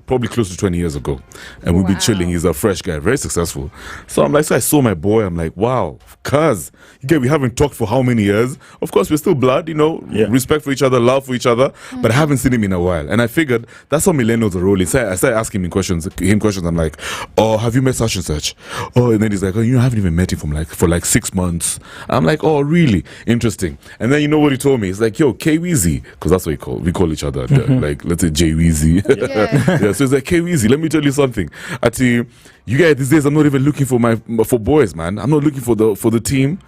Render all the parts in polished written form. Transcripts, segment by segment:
probably close to 20 years ago. And we've been chilling. He's a fresh guy, very successful. So I'm like, so I saw my boy. I'm like, wow, cuz, we haven't talked for how many years? Of course, we're still blood, respect for each other, love for each other. But I haven't seen him in a while. And I figured that's how millennials are rolling. So I started asking him questions. I'm like, oh, have you met such and such? Oh, and then he's like, oh, I haven't even met him for 6 months. I'm like, oh, really? Interesting. And then you know what he told me? He's like, yo, K-Weezy, because that's what we call each other. Like, let's say J-Weezy. Yeah. So he's like, K-Weezy, let me tell you something. You guys, these days, I'm not even looking for boys, man. I'm not looking for the team,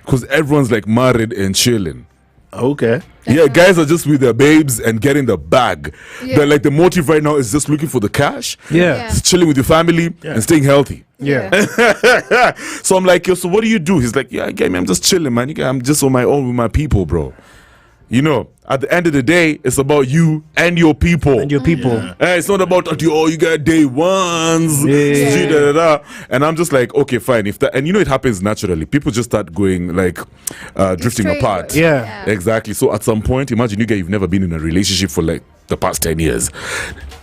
because everyone's like married and chilling. Okay. Yeah, guys are just with their babes and getting the bag. Yeah. Like the motive right now is just looking for the cash. Yeah. Chilling with your family and staying healthy. Yeah. So I'm like, yo, so what do you do? He's like, yeah, I'm just chilling, man. I'm just on my own with my people, bro. At the end of the day, it's about you and your people. It's not about, you got day ones. And I'm just like, okay, fine. And it happens naturally. People just start going like drifting apart. Yeah. Exactly. So at some point, imagine you've never been in a relationship for like the past 10 years.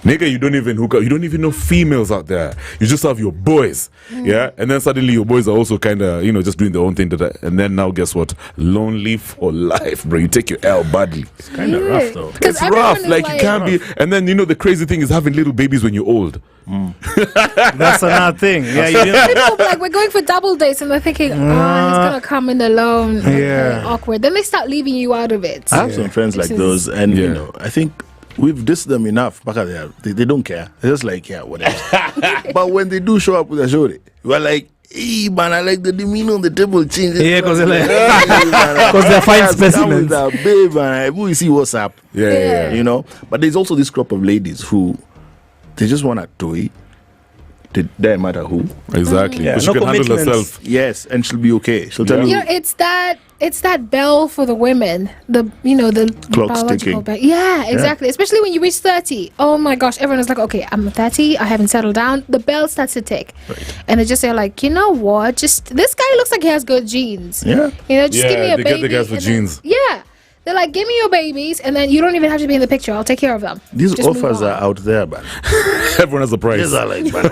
Nigga, you don't even hook up. You don't even know females out there. You just have your boys. Yeah. And then suddenly your boys are also kind of, just doing their own thing. And then now guess what? Lonely for life, bro. You take your L badly. It's kind of rough though. It's rough. Like you can't be. And then, the crazy thing is having little babies when you're old. That's another thing. Yeah, like we're going for double dates and they're thinking, he's gonna come in alone. Okay, awkward. Then they start leaving you out of it. I have some friends like those, and I think we've dissed them enough. They don't care. They're just like, yeah, whatever. But when they do show up with a show, we're like, hey man, I like the demeanor on the table change. Yeah, because they're fine specimens. Babe, man, we see what's up. Yeah. But there's also this crop of ladies who they just want a toy. It doesn't matter who. Exactly. Yeah. She can handle herself. Yes, and she'll be okay. She'll tell you. It's that bell for the women. The clock's biological ticking. bell. Yeah, exactly. Especially when you reach 30. Oh my gosh, everyone is like, okay, I'm 30. I haven't settled down. The bell starts to tick, and they just say like, you know what? Just this guy looks like he has good genes. Yeah. Just give me a baby. They get the guys with genes. They're like, give me your babies, and then you don't even have to be in the picture. I'll take care of them. These offers are out there, man. Everyone has a price. These are like, man,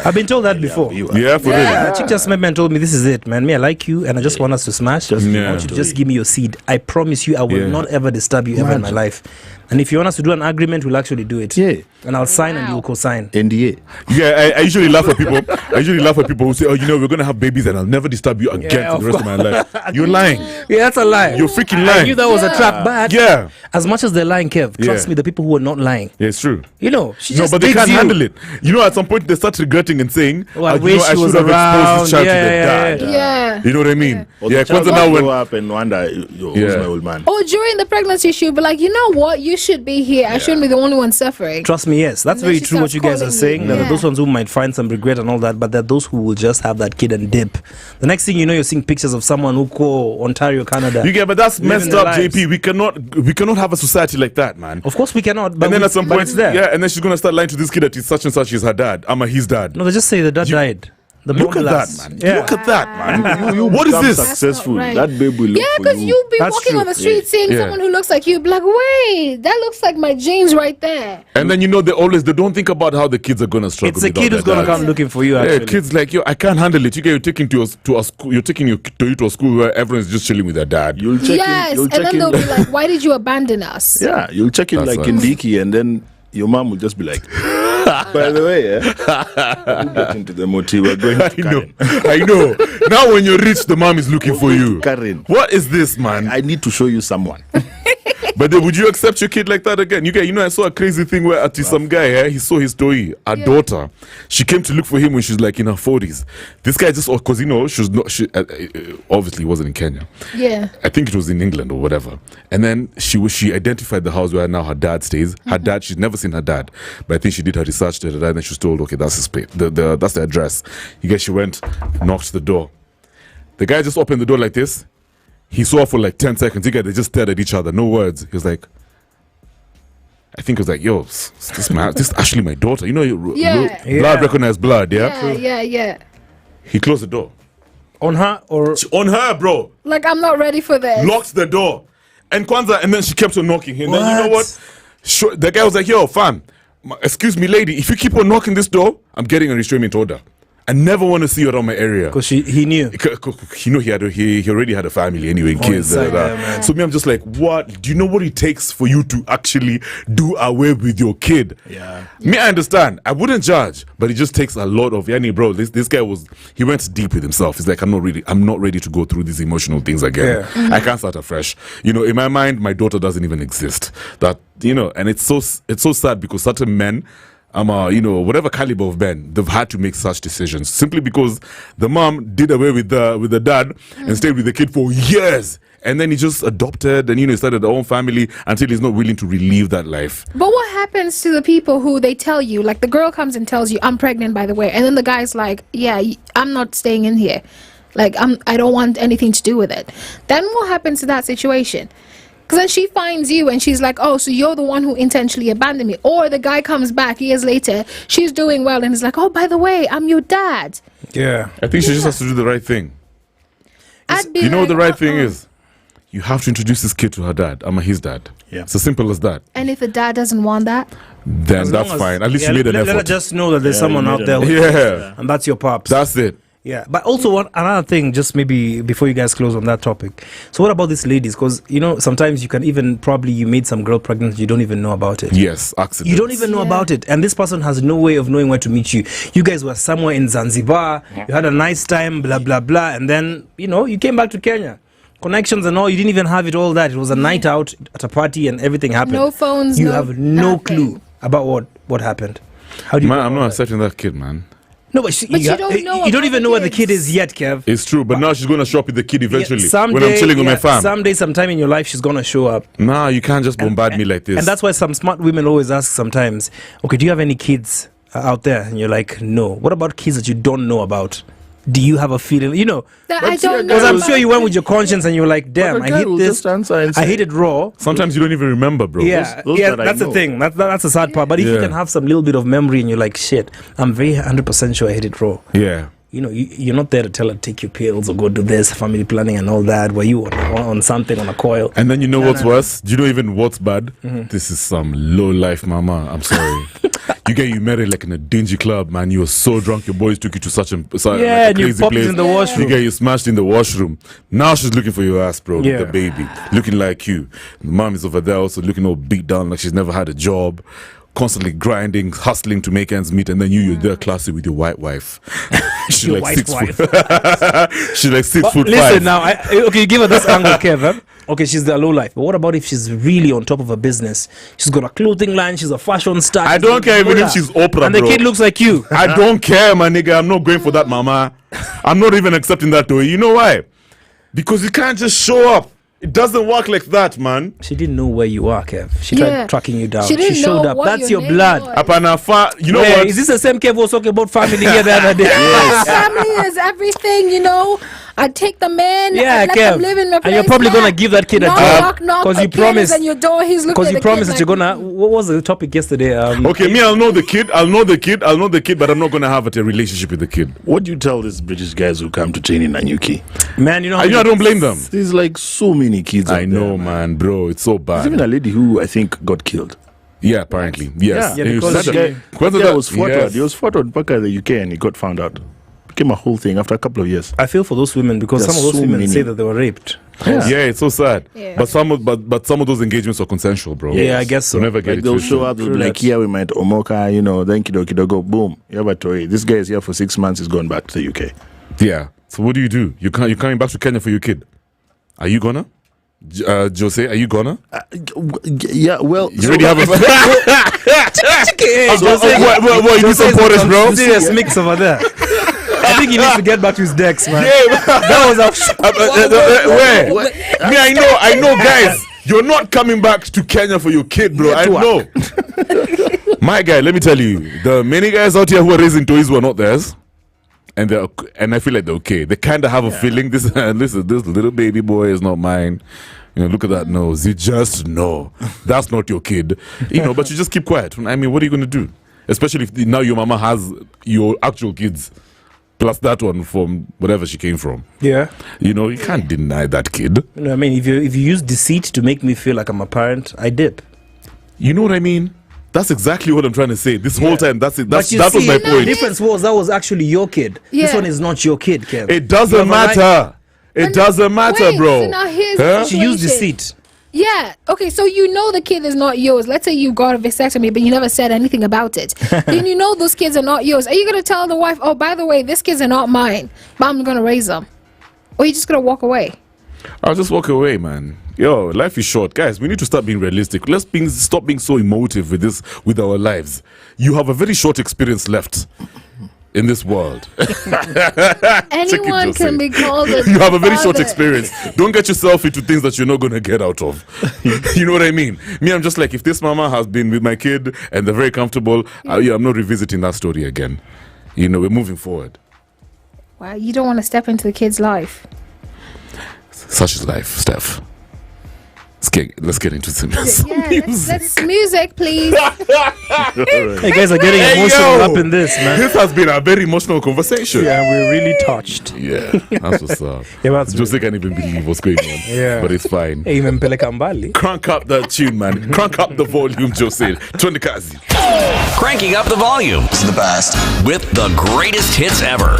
I've been told that before. Yeah, for real. A chick just met me and told me, this is it, man. Me, I like you, and I just want us to smash. I want you to just give me your seed. I promise you, I will not ever disturb you ever in my life. And if you want us to do an agreement, we'll actually do it. Yeah. And I'll sign and you'll co-sign. NDA. Yeah, I usually laugh at people. Who say, oh, we're going to have babies and I'll never disturb you again for the rest of my life. You're lying. Yeah, that's a lie. You're freaking lying. I knew that was a trap, but as much as they're lying, Kev, trust me, the people who are not lying. Yeah, it's true. She just but they can't handle it. At some point they start regretting and saying, I wish I should have exposed this child to their dad. Yeah. You know what I mean? Yeah, Kwanzaa now grow up and wonder, who's my old man? Or during the pregnancy, she'll be like, you know what? You should be here. I shouldn't be the only one suffering. Trust me, yes. That's very true what you guys are saying. There are those ones who might find some regret and all that, but there are those who will just have that kid and dip. The next thing you know, you're seeing pictures of someone who go Ontario, Canada. But that's messed up, JP. We cannot have a society like that, man. Of course we cannot. But and then at some point, it's there. Yeah, and then she's gonna start lying to this kid that he's such and such is her dad. I'm his dad. No, they just say the dad died. Look at that, man. Yeah. Look at that, man. What is this? Successful. Right. That baby will look for because you. you'll be That's walking true. on the street seeing someone who looks like you. Be like, wait, that looks like my genes right there. And then they don't think about how the kids are gonna struggle. It's a kid who's gonna come looking for you. Actually, kids like I can't handle it. You're taking to a school. You're taking you to a school where everyone's just chilling with their dad. You'll check in. And then they'll be like, why did you abandon us? Yeah, you'll check in like Kindiki, and then your mom will just be like, by the way, we'll get into the motive. We're going to Karen. I know. Now when you're rich, the mom is looking for you. Karen. What is this, man? I need to show you someone. But then, would you accept your kid like that again? I saw a crazy thing where some guy, he saw his toy, a daughter. She came to look for him when she's like in her 40s. This guy just, because she obviously wasn't in Kenya. Yeah. I think it was in England or whatever. And then she identified the house where now her dad stays. Her dad, she's never seen her dad, but I think she did her research, and then she was told, okay, that's his place. That's the address. She went, knocked the door. The guy just opened the door like this. He saw her for like 10 seconds. They just stared at each other, no words. He was like, I think it was like, yo, this actually my daughter. Blood recognized blood, Yeah. He closed the door. On her or? On her, bro. Like, I'm not ready for this. Locked the door. And then she kept on knocking. And then you know what? The guy was like, yo, fam, excuse me, lady, if you keep on knocking this door, I'm getting a restraining order. I never want to see you around my area. Because he knew. He knew he already had a family anyway, kids. So me, I'm just like, what? Do you know what it takes for you to actually do away with your kid? Yeah. Me, I understand. I wouldn't judge, but it just takes a lot of. Bro, this guy he went deep with himself. He's like, I'm not ready to go through these emotional things again. Yeah. I can't start afresh. In my mind, my daughter doesn't even exist. That and it's so sad because certain men. Whatever caliber of men, they've had to make such decisions simply because the mom did away with the dad and stayed with the kid for years. And then he just adopted and, started their own family until he's not willing to relive that life. But what happens to the people who they tell you, like the girl comes and tells you, I'm pregnant, by the way. And then the guy's like, yeah, I'm not staying in here. Like, I don't want anything to do with it. Then what happens to that situation? Because then she finds you and she's like, oh, so you're the one who intentionally abandoned me. Or the guy comes back years later, she's doing well and he's like, oh, by the way, I'm your dad. Yeah. I think she just has to do the right thing. You know what the right thing is? You have to introduce this kid to her dad. I'm his dad. Yeah. It's as simple as that. And if the dad doesn't want that? Then that's fine. At least you made an effort. Let her just know that there's someone out there. And that's your pops. That's it. Yeah, but also another thing, just maybe before you guys close on that topic. So what about these ladies? Because, sometimes you can even you made some girl pregnant, you don't even know about it. Yes, accident. You don't even know about it. And this person has no way of knowing where to meet you. You guys were somewhere in Zanzibar, you had a nice time, blah, blah, blah. And then, you came back to Kenya. Connections and all, you didn't even have it all that. It was a night out at a party and everything happened. No phones, You have no clue about what happened. How do you I'm not accepting that kid, man. No, but you don't know. You don't even know where the kid is yet, Kev. It's true, but now she's going to show up with the kid eventually. When I'm chilling with my fam. Sometime in your life, she's going to show up. Nah, you can't just bombard me like this. And that's why some smart women always ask sometimes, okay, do you have any kids out there? And you're like, no. What about kids that you don't know about? Do you have a feeling? That I don't know. Because I'm sure you went with your conscience and you were like, damn, I hate this. I hate it raw. Sometimes you don't even remember, bro. Yeah, that's the thing. That's the sad part. But if you can have some little bit of memory and you're like, shit, I'm very 100% sure I hate it raw. Yeah. You're not there to tell her take your pills or go do this, family planning and all that. Were you on something, on a coil? And then what's worse? Do you know even what's bad? This is some low life mama. I'm sorry. You married like in a dingy club, man. You were so drunk, your boys took you to such a crazy place. In the washroom. You smashed in the washroom. Now she's looking for your ass, bro. With the baby, looking like you. The mom is over there also looking all beat down, like she's never had a job. Constantly grinding, hustling to make ends meet, and then you're there classy with your white wife. She's like 6 foot. She's like 6 foot. Listen now, you give her this angle, Kevin. Okay, she's the low life, but what about if she's really on top of her business? She's got a clothing line, she's a fashion star. I don't care even if she's Oprah, and the kid looks like you. I don't care, my nigga. I'm not going for that, mama. I'm not even accepting that though. You know why? Because you can't just show up. It doesn't work like that, man. She didn't know where you are, Kev. She tried tracking you down. She showed up. That's your name blood. You know what? Is this the same Kev who was talking about family here the other day? Yes. Family is everything, I take the man. Yeah, I let them live in my place. And you're probably gonna give that kid a job because you promised. And your door, he's looking. Because you promised that you're gonna. What was the topic yesterday? Okay, I'll know the kid, but I'm not gonna have a relationship with the kid. What do you tell these British guys who come to train in Nanyuki? Man, I don't blame them. There's like so many kids. I know, man, bro. It's so bad. There's even a lady who I think got killed. Yeah, apparently. Yes. Yeah, because that guy was photoed. He was photoed back at the UK and he got found out. Became a whole thing after a couple of years. I feel for those women because some of those women say that they were raped. Yeah, it's so sad. Yeah. But some of those engagements are consensual, bro. Yeah, I guess so. Never get they'll show up, they'll be like, here we met Omoka, then kido, boom. You have a toy. This guy is here for 6 months, he's gone back to the UK. Yeah. So what do? You're coming back to Kenya for your kid. Are you gonna? Jose, are you gonna? Yeah, well, you already have a. You do some porridge, bro. Serious mix over there. I think he needs to get back to his decks, man. Yeah, that was where? I know, guys. You're not coming back to Kenya for your kid, bro. I know. My guy, let me tell you, the many guys out here who are raising toys who are not theirs. And I feel like they're okay. They kind of have a feeling. This little baby boy is not mine. Look at that nose. You just know that's not your kid. But you just keep quiet. I mean, what are you going to do? Especially if now your mama has your actual kids, plus that one from whatever she came from. Yeah. You can't deny that kid. I mean, if you use deceit to make me feel like I'm a parent, I dip. You know what I mean? That's exactly what I'm trying to say. This whole time, that was my The point. difference was that was actually your kid. This Yeah. one is not your kid, Kev. It doesn't matter. It doesn't matter, Wait, bro. so now here's Huh? the She used situation. deceit. Yeah. Okay. So you know the kid is not yours. Let's say you got a vasectomy, but you never said anything about it. Then you know those kids are not yours. Are you gonna tell the wife, "Oh, by the way, these kids are not mine, but I'm gonna raise them," or you just gonna walk away? I'll just walk away, man. Yo, life is short, guys. We need to start being realistic. Stop being so emotive with our lives. You have a very short experience left in this world. Anyone can be called a You have a very short father. experience. Don't get yourself into things that you're not going to get out of. You know what I mean? Me, I'm just like, if this mama has been with my kid and they're very comfortable, I'm not revisiting that story again. You know, we're moving forward. Wow, you don't want to step into the kid's life. Such is life, Steph. Let's get into some Yeah, let's music, please. Hey, guys are getting emotional up in this, man. This has been a very emotional conversation. Yeah, we're really touched. Yeah, that's what's up. Yeah, that's Jose can't even believe what's going on. Yeah. But it's fine. Hey, imempeleka mbali. Crank up that tune, man. Crank up the volume, Jose. Twende kazi. Cranking up the volume It's the best. with the greatest hits ever.